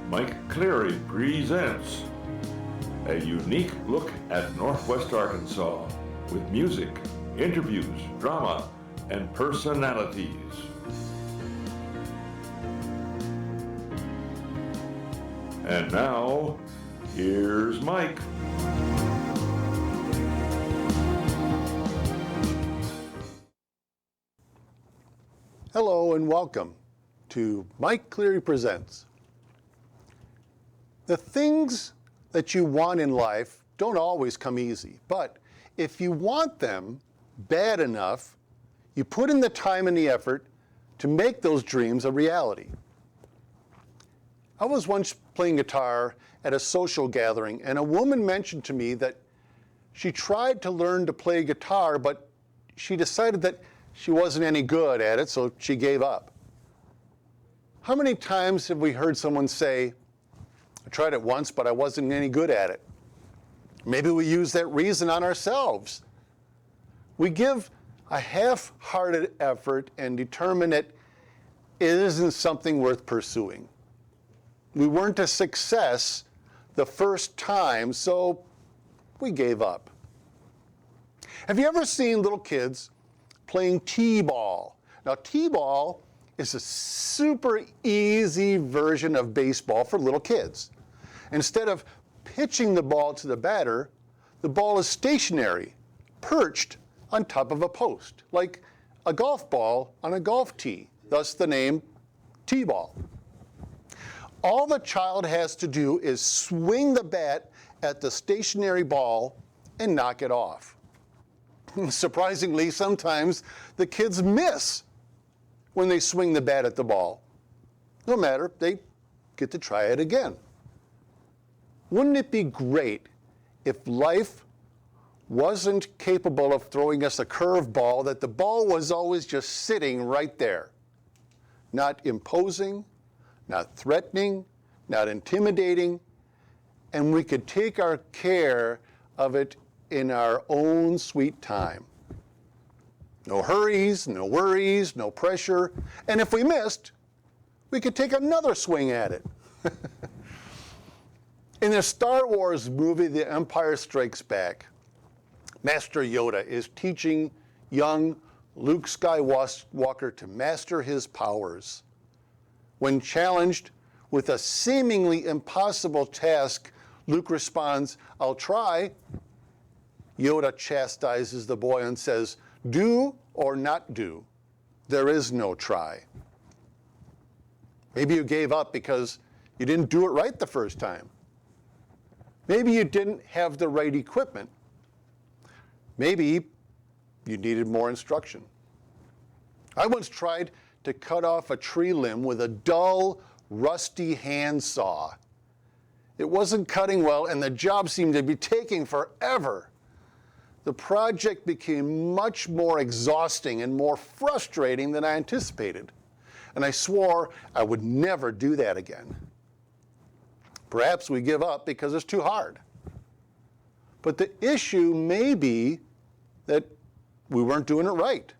Mike Cleary presents a unique look at Northwest Arkansas with music, interviews, drama, and personalities. And now, here's Mike. Hello and welcome to Mike Cleary Presents. The things that you want in life don't always come easy, but if you want them bad enough, you put in the time and the effort to make those dreams a reality. I was once playing guitar at a social gathering, and a woman mentioned to me that she tried to learn to play guitar, but she decided that she wasn't any good at it, so she gave up. How many times have we heard someone say, I tried it once, but I wasn't any good at it? Maybe we use that reason on ourselves. We give a half-hearted effort and determine that it isn't something worth pursuing. We weren't a success the first time, so we gave up. Have you ever seen little kids playing t-ball? Now, t-ball is a super easy version of baseball for little kids. Instead of pitching the ball to the batter, the ball is stationary, perched on top of a post, like a golf ball on a golf tee, thus the name t-ball. All the child has to do is swing the bat at the stationary ball and knock it off. Surprisingly, sometimes the kids miss when they swing the bat at the ball. No matter, they get to try it again. Wouldn't it be great if life wasn't capable of throwing us a curveball, that the ball was always just sitting right there, not imposing, not threatening, not intimidating, and we could take our care of it in our own sweet time. No hurries, no worries, no pressure, and if we missed, we could take another swing at it. In the Star Wars movie, The Empire Strikes Back, Master Yoda is teaching young Luke Skywalker to master his powers. When challenged with a seemingly impossible task, Luke responds, "I'll try." Yoda chastises the boy and says, "Do or not do. There is no try." Maybe you gave up because you didn't do it right the first time. Maybe you didn't have the right equipment. Maybe you needed more instruction. I once tried to cut off a tree limb with a dull, rusty handsaw. It wasn't cutting well, and the job seemed to be taking forever. The project became much more exhausting and more frustrating than I anticipated, and I swore I would never do that again. Perhaps we give up because it's too hard. But the issue may be that we weren't doing it right.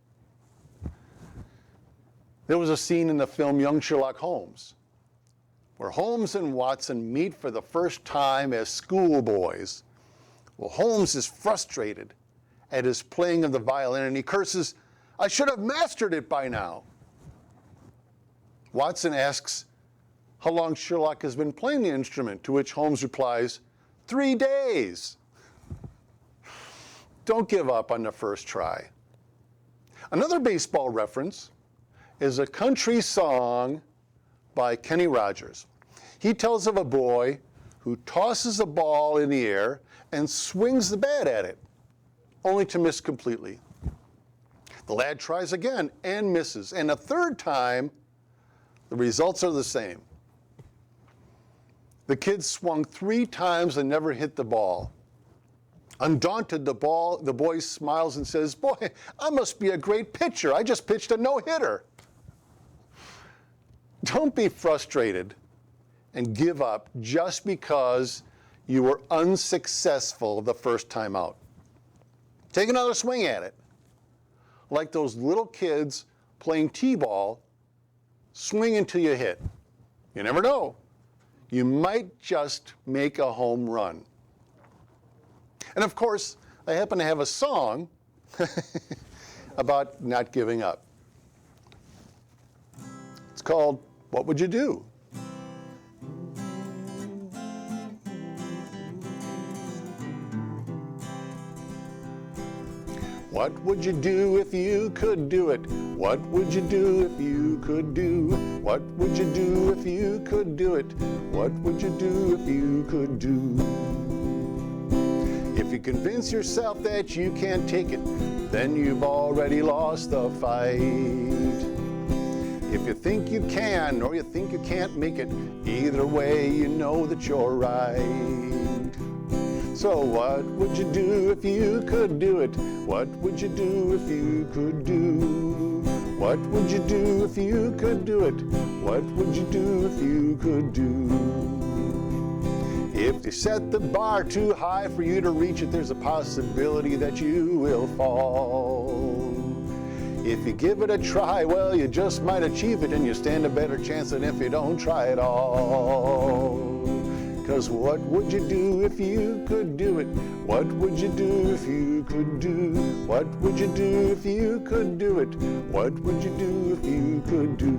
There was a scene in the film Young Sherlock Holmes where Holmes and Watson meet for the first time as schoolboys. Well, Holmes is frustrated at his playing of the violin and he curses, "I should have mastered it by now." Watson asks how long Sherlock has been playing the instrument, to which Holmes replies, 3 days. Don't give up on the first try. Another baseball reference is a country song by Kenny Rogers. He tells of a boy who tosses a ball in the air and swings the bat at it, only to miss completely. The lad tries again and misses, and a third time, the results are the same. The kid swung 3 times and never hit the ball. Undaunted, the boy smiles and says, "Boy, I must be a great pitcher. I just pitched a no-hitter." Don't be frustrated and give up just because you were unsuccessful the first time out. Take another swing at it. Like those little kids playing t-ball, swing until you hit. You never know. you might just make a home run. And of course, I happen to have a song about not giving up. It's called, What Would You Do? What would you do if you could do it? What would you do if you could do? What would you do if you could do it? What would you do if you could do? If you convince yourself that you can't take it, then you've already lost the fight. If you think you can or you think you can't make it, either way you know that you're right. So what would you do if you could do it? What would you do if you could do? What would you do if you could do it? What would you do if you could do? If you set the bar too high for you to reach it, there's a possibility that you will fall. If you give it a try, well, you just might achieve it, and you stand a better chance than if you don't try at all. 'Cause what would you do if you could do it? What would you do if you could do? What would you do if you could do it? What would you do if you could do?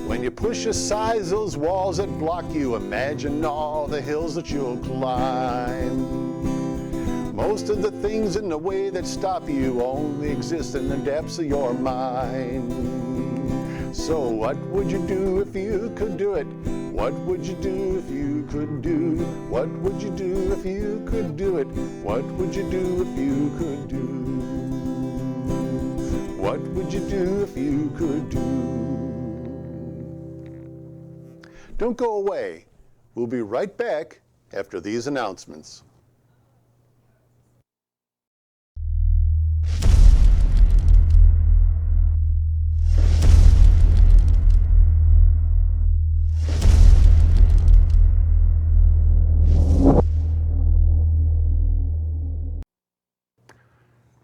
When you push aside those walls that block you, imagine all the hills that you'll climb. Most of the things in the way that stop you only exist in the depths of your mind. So what would you do if you could do it? What would you do if you could do? What would you do if you could do it? What would you do if you could do? What would you do if you could do? Don't go away. We'll be right back after these announcements.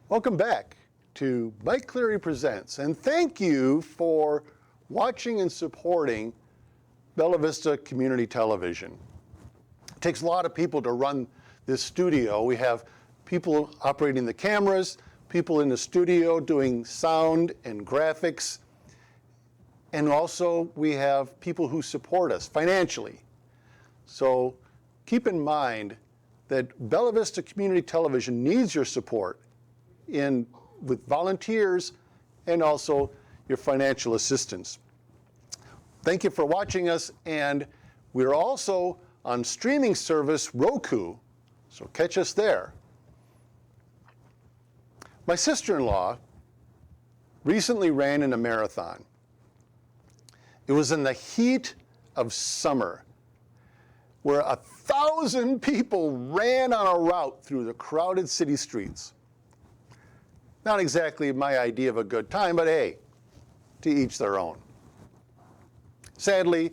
Welcome back to Mike Cleary Presents, and thank you for watching and supporting Bella Vista Community Television. It takes a lot of people to run this studio. We have people operating the cameras, people in the studio doing sound and graphics, and also we have people who support us financially. So keep in mind that Bella Vista Community Television needs your support with volunteers and also your financial assistance. Thank you for watching us, and we're also on streaming service Roku, so catch us there. My sister-in-law recently ran in a marathon. It was in the heat of summer, where 1,000 people ran on a route through the crowded city streets. Not exactly my idea of a good time, but hey, to each their own. Sadly,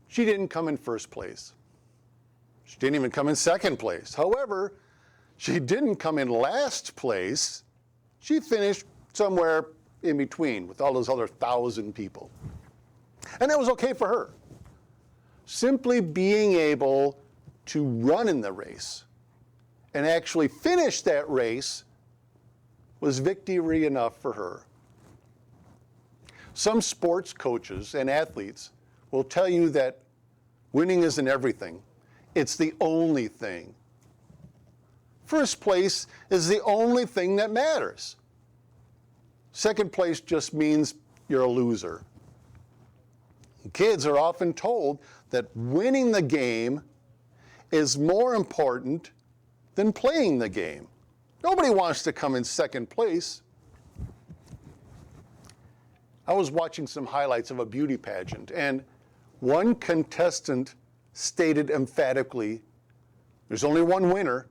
she didn't come in first place. She didn't even come in second place. However, she didn't come in last place. She finished somewhere in between with all those other 1,000 people. And that was okay for her. Simply being able to run in the race and actually finish that race was victory enough for her. Some sports coaches and athletes will tell you that winning isn't everything. It's the only thing. First place is the only thing that matters. Second place just means you're a loser. Kids are often told that winning the game is more important than playing the game. Nobody wants to come in second place. I was watching some highlights of a beauty pageant, and one contestant stated emphatically, there's only one winner,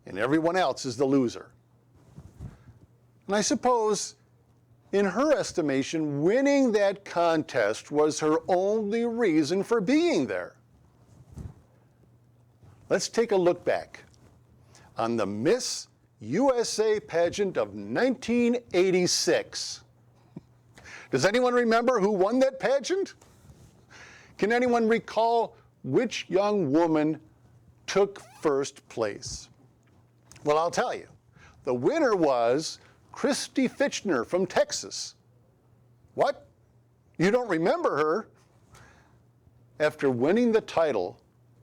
and everyone else is the loser. And I suppose, in her estimation, winning that contest was her only reason for being there. Let's take a look back on the Miss USA pageant of 1986. Does anyone remember who won that pageant? Can anyone recall which young woman took first place? Well, I'll tell you. The winner was Christy Fitchner from Texas. What? You don't remember her? After winning the title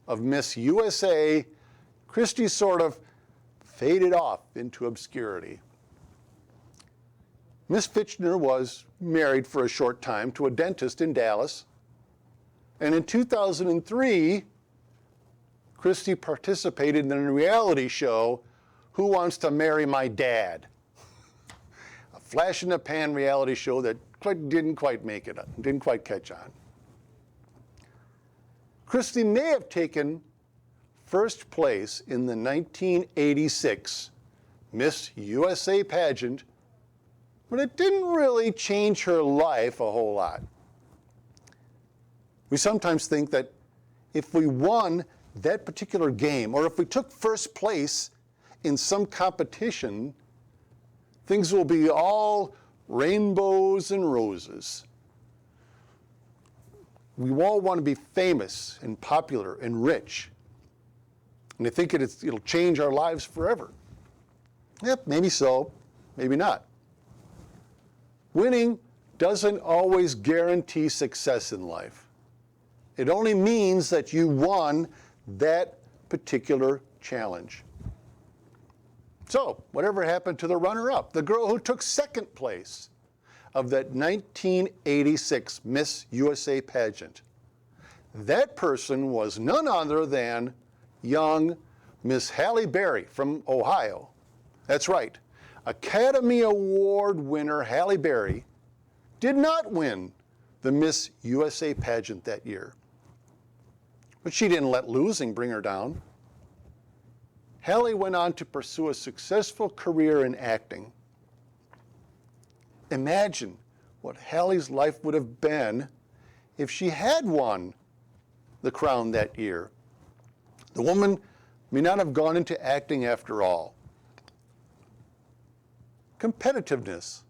of Miss USA, Christy sort of faded off into obscurity. Miss Fitchner was married for a short time to a dentist in Dallas, and in 2003, Christy participated in a reality show, Who Wants to Marry My Dad? A flash-in-the-pan reality show that didn't quite make it, didn't quite catch on. Christy may have taken first place in the 1986 Miss USA pageant, but it didn't really change her life a whole lot. We sometimes think that if we won that particular game, or if we took first place in some competition, things will be all rainbows and roses. We all want to be famous and popular and rich. And I think it'll change our lives forever. Yep, maybe so, maybe not. Winning doesn't always guarantee success in life. It only means that you won that particular challenge. So, whatever happened to the runner-up, the girl who took second place of that 1986 Miss USA pageant? That person was none other than young Miss Halle Berry from Ohio. That's right. Academy Award winner Halle Berry did not win the Miss USA pageant that year. But she didn't let losing bring her down. Halle went on to pursue a successful career in acting. Imagine what Halle's life would have been if she had won the crown that year. The woman may not have gone into acting after all. Competitiveness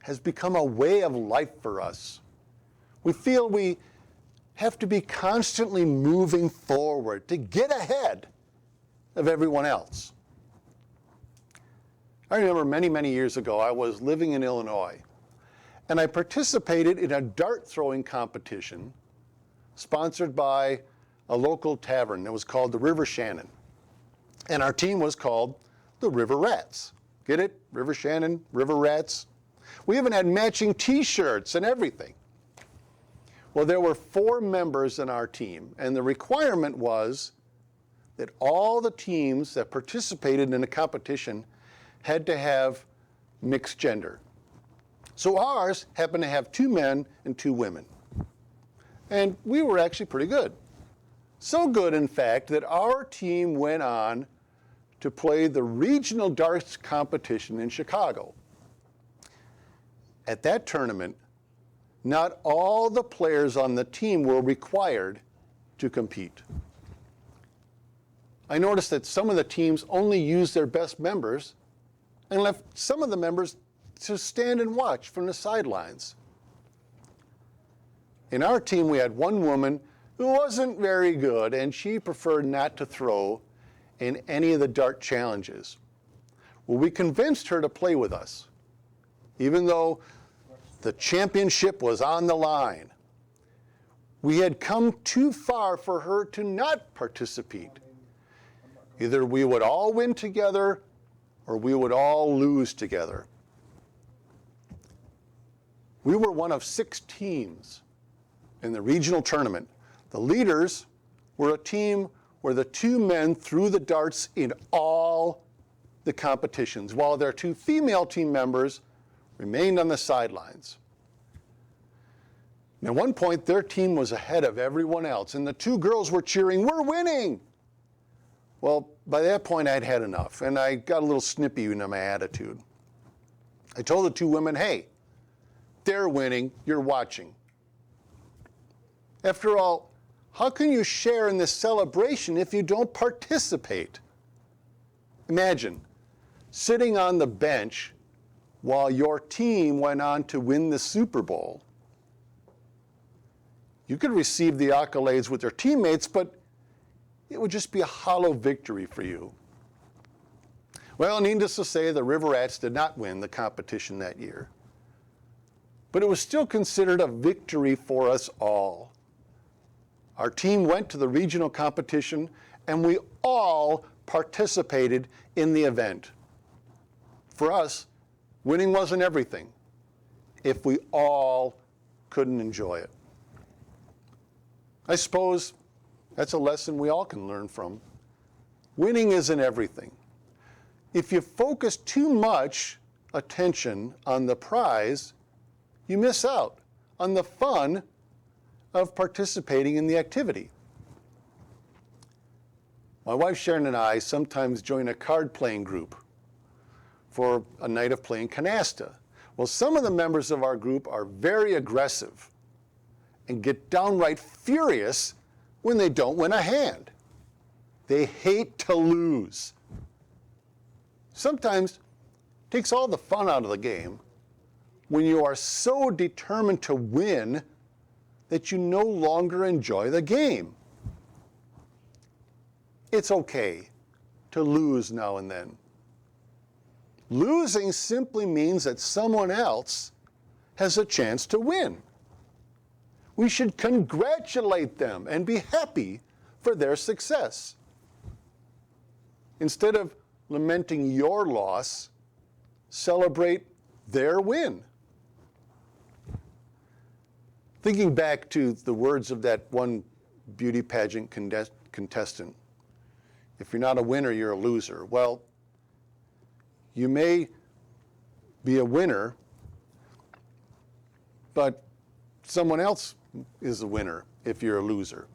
has become a way of life for us. We feel we have to be constantly moving forward to get ahead of everyone else. I remember many, many years ago, I was living in Illinois, and I participated in a dart throwing competition sponsored by a local tavern that was called the River Shannon. And our team was called the River Rats. Get it? River Shannon, River Rats. We even had matching t-shirts and everything. Well, there were 4 members in our team, and the requirement was that all the teams that participated in the competition had to have mixed gender. So ours happened to have 2 men and 2 women. And we were actually pretty good. So good, in fact, that our team went on to play the regional darts competition in Chicago. At that tournament, not all the players on the team were required to compete. I noticed that some of the teams only used their best members and left some of the members to stand and watch from the sidelines. In our team, we had one woman who wasn't very good, and she preferred not to throw in any of the dart challenges. Well, we convinced her to play with us, even though the championship was on the line. We had come too far for her to not participate. Either we would all win together or we would all lose together. We were one of 6 teams in the regional tournament. The leaders were a team where the 2 men threw the darts in all the competitions, while their 2 female team members remained on the sidelines. And at one point, their team was ahead of everyone else, and the 2 girls were cheering, "We're winning!" Well, by that point, I'd had enough, and I got a little snippy in my attitude. I told the 2 women, "Hey, they're winning, you're watching." After all, How can you share in this celebration if you don't participate? Imagine sitting on the bench while your team went on to win the Super Bowl. You could receive the accolades with your teammates, but it would just be a hollow victory for you. Well, needless to say, the River Rats did not win the competition that year. But it was still considered a victory for us all. Our team went to the regional competition, and we all participated in the event. For us, winning wasn't everything if we all couldn't enjoy it. I suppose that's a lesson we all can learn from. Winning isn't everything. If you focus too much attention on the prize, you miss out on the fun of participating in the activity. My wife Sharon and I sometimes join a card playing group for a night of playing canasta. Well, some of the members of our group are very aggressive and get downright furious when they don't win a hand. They hate to lose. Sometimes it takes all the fun out of the game when you are so determined to win that you no longer enjoy the game. It's okay to lose now and then. Losing simply means that someone else has a chance to win. We should congratulate them and be happy for their success. Instead of lamenting your loss, celebrate their win. Thinking back to the words of that one beauty pageant contestant, if you're not a winner, you're a loser. Well, you may be a winner, but someone else is a winner if you're a loser.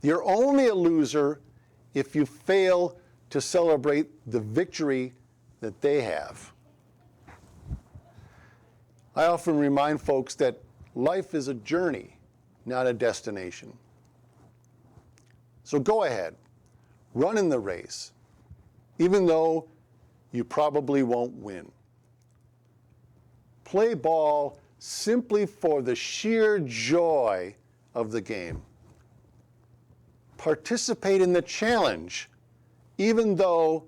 You're only a loser if you fail to celebrate the victory that they have. I often remind folks that life is a journey, not a destination. So go ahead, run in the race, even though you probably won't win. Play ball simply for the sheer joy of the game. Participate in the challenge, even though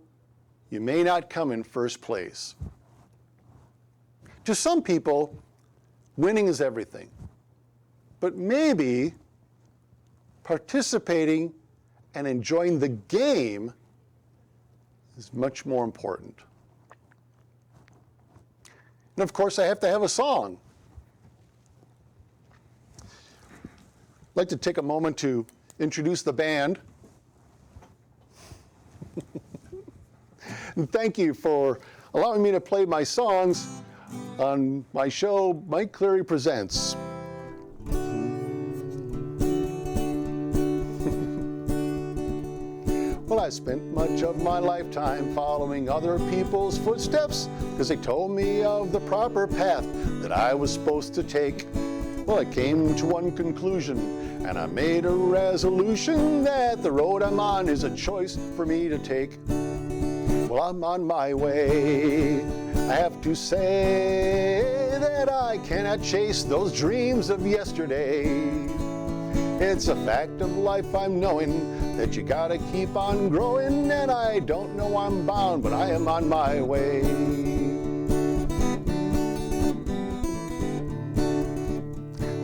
you may not come in first place. To some people, winning is everything. But maybe participating and enjoying the game is much more important. And of course, I have to have a song. I'd like to take a moment to introduce the band. And thank you for allowing me to play my songs on my show, Mike Cleary Presents. Well, I spent much of my lifetime following other people's footsteps because they told me of the proper path that I was supposed to take. Well, I came to one conclusion, and I made a resolution that the road I'm on is a choice for me to take. Well, I'm on my way. I have to say that I cannot chase those dreams of yesterday. It's a fact of life I'm knowing that you gotta keep on growing, and I don't know I'm bound, but I am on my way.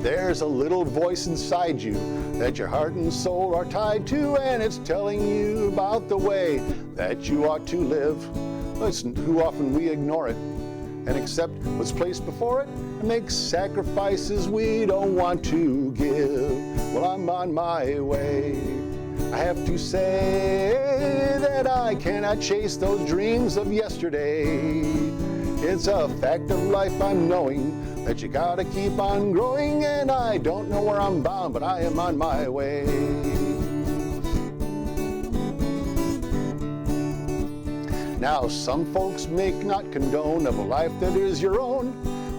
There's a little voice inside you that your heart and soul are tied to, and it's telling you about the way that you ought to live. Listen, too often we ignore it and accept what's placed before it and make sacrifices we don't want to give. Well, I'm on my way. I have to say that I cannot chase those dreams of yesterday. It's a fact of life I'm knowing that you gotta keep on growing, and I don't know where I'm bound, but I am on my way. Now, some folks may not condone of a life that is your own,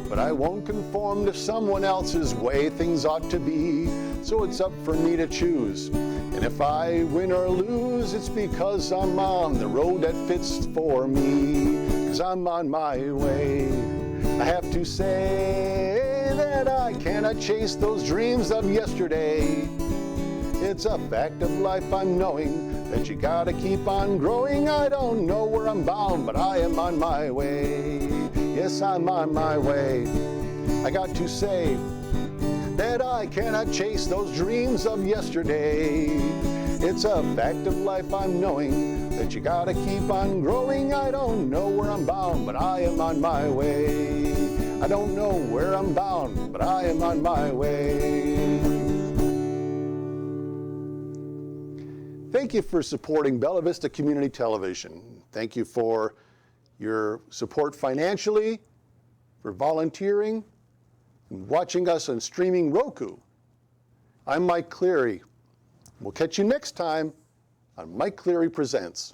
but I won't conform to someone else's way things ought to be. so it's up for me to choose. And if I win or lose, it's because I'm on the road that fits for me, 'cause I'm on my way. I have to say that I cannot chase those dreams of yesterday. It's a fact of life, I'm knowing that you gotta keep on growing. I don't know where I'm bound, but I am on my way. Yes, I'm on my way. I got to say that I cannot chase those dreams of yesterday. It's a fact of life, I'm knowing that you gotta keep on growing. I don't know where I'm bound, but I am on my way. I don't know where I'm bound, but I am on my way. Thank you for supporting Bella Vista Community Television. Thank you for your support financially, for volunteering, and watching us on streaming Roku. I'm Mike Cleary. We'll catch you next time on Mike Cleary Presents.